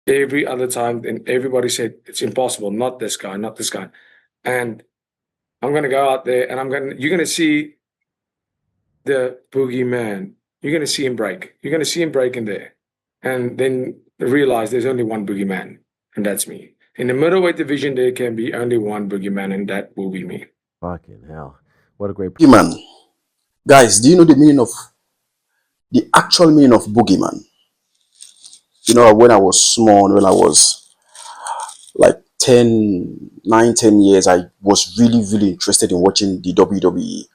every other time, and everybody said it's impossible, not this guy, not this guy. And I'm gonna go out there and you're gonna see the boogeyman. You're gonna see him break. You're gonna see him break in there. And then realize there's only one boogeyman, and that's me. In the middleweight division, there can be only one boogeyman, and that will be me. Fucking hell. What a great Boogeyman. Guys, do you know the actual meaning of boogeyman? You know, when I was small, when I was like 10 years, I was really, really interested in watching the WWE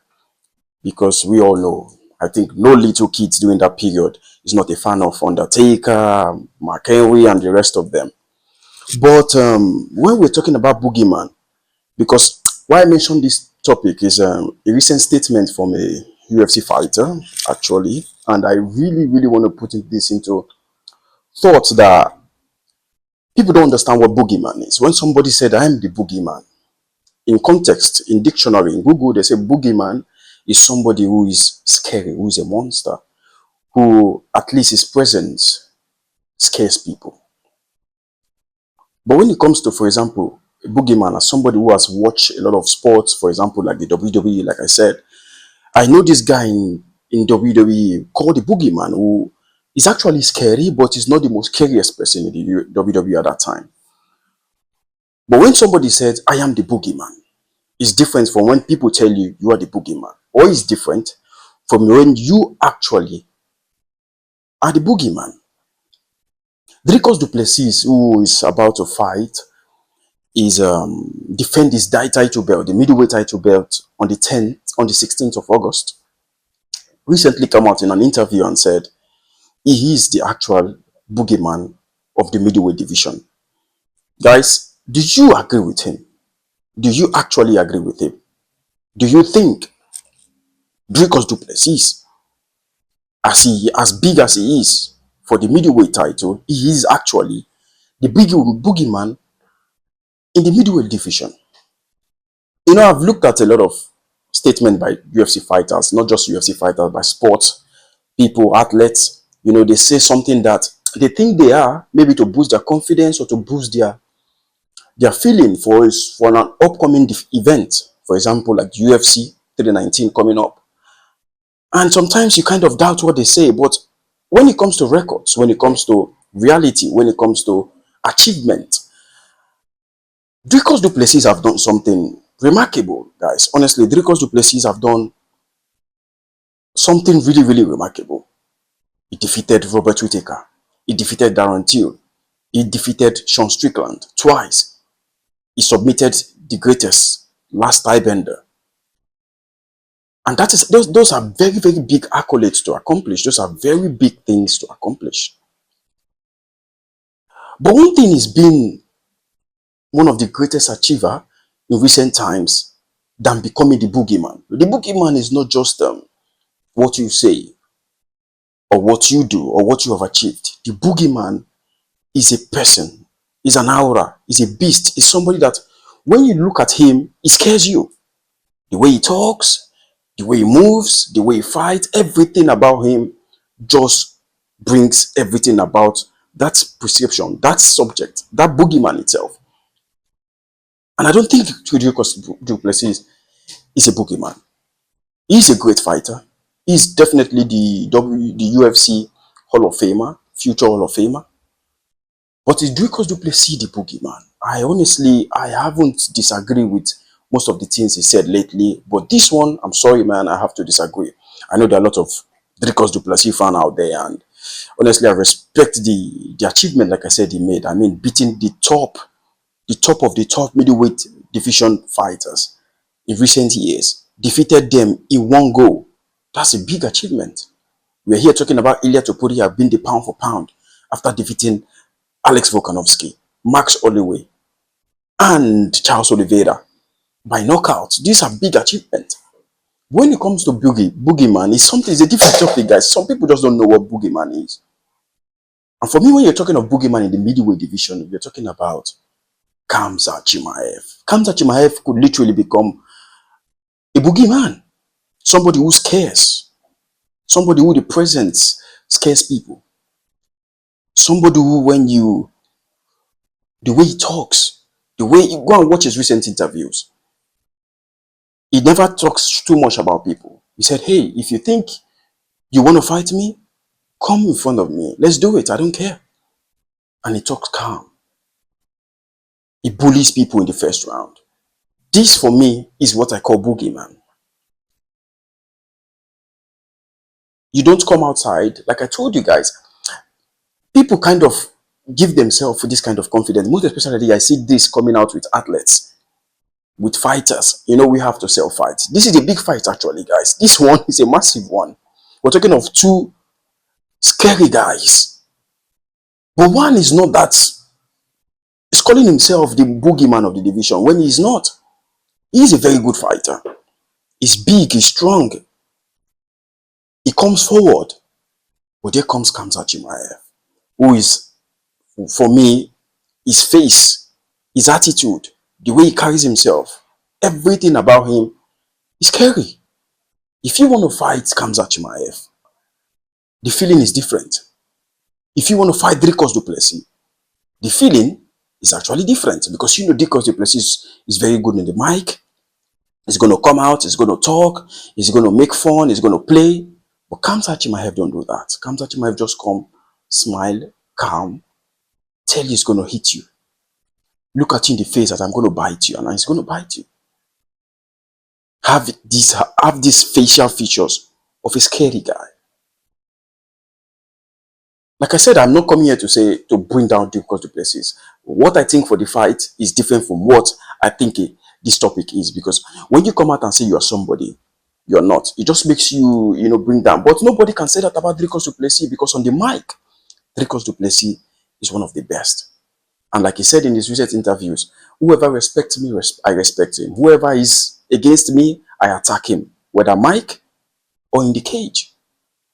because we all know, I think no little kids during that period is not a fan of Undertaker, Mark Henry, and the rest of them. But when we're talking about boogeyman, because why I mentioned this topic is a recent statement from a UFC fighter, actually, and I really, really want to put this into thoughts that people don't understand what boogeyman is. When somebody said, I am the boogeyman, in context, in dictionary, in Google, they say boogeyman is somebody who is scary, who is a monster, who at least his presence scares people. But when it comes to, for example, a boogeyman, as somebody who has watched a lot of sports, for example, like the WWE, like I said, I know this guy in WWE called the boogeyman, who is actually scary, but is not the most scariest person in the WWE at that time. But when somebody says, I am the boogeyman, it's different from when people tell you you are the boogeyman, or it's different from when you actually are the boogeyman. Dricus Du Plessis, who is about to fight, is defend his title belt, the middleweight title belt, on the 16th of August. Recently came out in an interview and said he is the actual boogeyman of the middleweight division. Guys, do you agree with him? Do you actually agree with him? Do you think Dricus Du Plessis, as big as he is for the middleweight title, he is actually the big boogeyman in the middleweight division? You know, I've looked at a lot of statements by UFC fighters, not just UFC fighters, by sports people, athletes. You know, they say something that they think they are, maybe to boost their confidence or to boost their feeling for an upcoming event. For example, like UFC 319 coming up. And sometimes you kind of doubt what they say, but when it comes to records, when it comes to reality, when it comes to achievement, Dricus Du Plessis have done something remarkable, guys. Honestly, Dricus Du Plessis have done something really, really remarkable. He defeated Robert Whittaker. He defeated Darren Till. He defeated Sean Strickland twice. He submitted the greatest last bender. And that is those are very, very big accolades to accomplish. Those are very big things to accomplish. But one thing is being one of the greatest achiever in recent times than becoming the boogeyman. The boogeyman is not just what you say or what you do or what you have achieved. The boogeyman is a person, is an aura, is a beast, is somebody that when you look at him, he scares you. The way he talks, the way he moves, the way he fights, everything about him just brings everything about that perception, that subject, that boogeyman itself. And I don't think Dricus Du Plessis is a boogeyman. He's a great fighter. He's definitely the UFC Hall of Famer, future Hall of Famer. But is Dricus Du Plessis the boogeyman? I haven't disagreed with most of the things he said lately, but this one, I'm sorry, man, I have to disagree. I know there are a lot of Dricus Du Plessis fans out there, and honestly, I respect the achievement, like I said, he made. I mean, beating the top of the top middleweight division fighters in recent years, defeated them in one go. That's a big achievement. We're here talking about Ilya Topuria being the pound for pound after defeating Alex Volkanovski, Max Holloway, and Charles Oliveira by knockout. These are big achievements. When it comes to boogeyman, it's a different topic, guys. Some people just don't know what boogeyman is. And for me, when you're talking of boogeyman in the middleweight division, you're talking about Khamzat Chimaev. Khamzat Chimaev could literally become a boogeyman. Somebody who scares. Somebody who the presence scares people. Somebody who, when you The way he talks, the way he go and watch his recent interviews. He never talks too much about people. He said, hey, if you think you want to fight me, come in front of me. Let's do it. I don't care. And he talks calm. He bullies people in the first round. This, for me, is what I call boogeyman. You don't come outside. Like I told you guys, people kind of give themselves this kind of confidence. Most especially, I see this coming out with athletes, with fighters. You know, we have to sell fights. This is a big fight, actually, guys. This one is a massive one. We're talking of two scary guys. But one is not that. He's calling himself the boogeyman of the division when he's not. He's a very good fighter. He's big, he's strong. He comes forward. But there comes Khamzat Chimaev, who is, for me, his face, his attitude, the way he carries himself, everything about him is scary. If you want to fight Khamzat Chimaev, the feeling is different. If you want to fight Dricus Du Plessis, the feeling is actually different, because you know Dricus Du Plessis is very good in the mic. He's going to come out, he's going to talk, he's going to make fun, he's going to play. But Khamzat Chimaev don't do that. Khamzat Chimaev just come, smile, calm, tell you he's going to hit you. Look at you in the face that I'm going to bite you, and he's going to bite you. Have these facial features of a scary guy. Like I said, I'm not coming here to bring down Dricus Du Plessis. What I think for the fight is different from what I think this topic is, because when you come out and say you are somebody, you're not. It just makes you, bring down. But nobody can say that about Dricus Du Plessis, because on the mic, Dricus Du Plessis is one of the best. And like he said in his recent interviews, whoever respects me, I respect him. Whoever is against me, I attack him, whether mic or in the cage.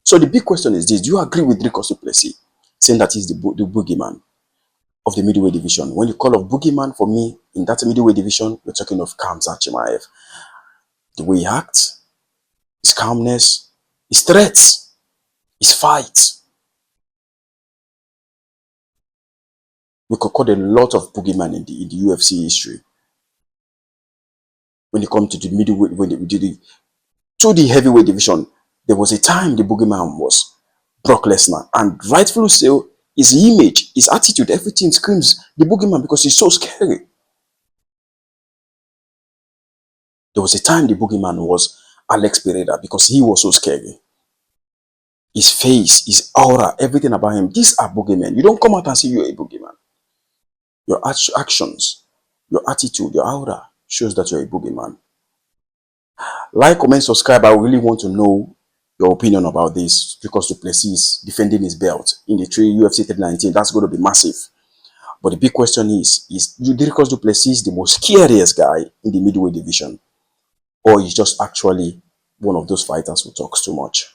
So the big question is this: do you agree with Dricus Du Plessis saying that he's the boogeyman of the middleweight division? When you call of boogeyman, for me, in that middleweight division, you're talking of Kamzat Chimaev. The way he acts, his calmness, his threats, his fights. We could call a lot of boogeyman in the UFC history. When it comes to the middleweight, to the heavyweight division, there was a time the boogeyman was Brock Lesnar, and rightfully so, his image, his attitude, everything screams the boogeyman because he's so scary. There was a time the boogeyman was Alex Pereira because he was so scary. His face, his aura, everything about him, these are boogeymen. You don't come out and say you're a boogeyman. Your actions, your attitude, your aura shows that you're a boogeyman. Like, comment, subscribe. I really want to know your opinion about this, because Du Plessis defending his belt in the UFC 319. That's going to be massive. But the big question is Dricus Du Plessis the most scariest guy in the middleweight division, or is just actually one of those fighters who talks too much?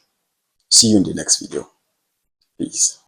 See you in the next video. Peace.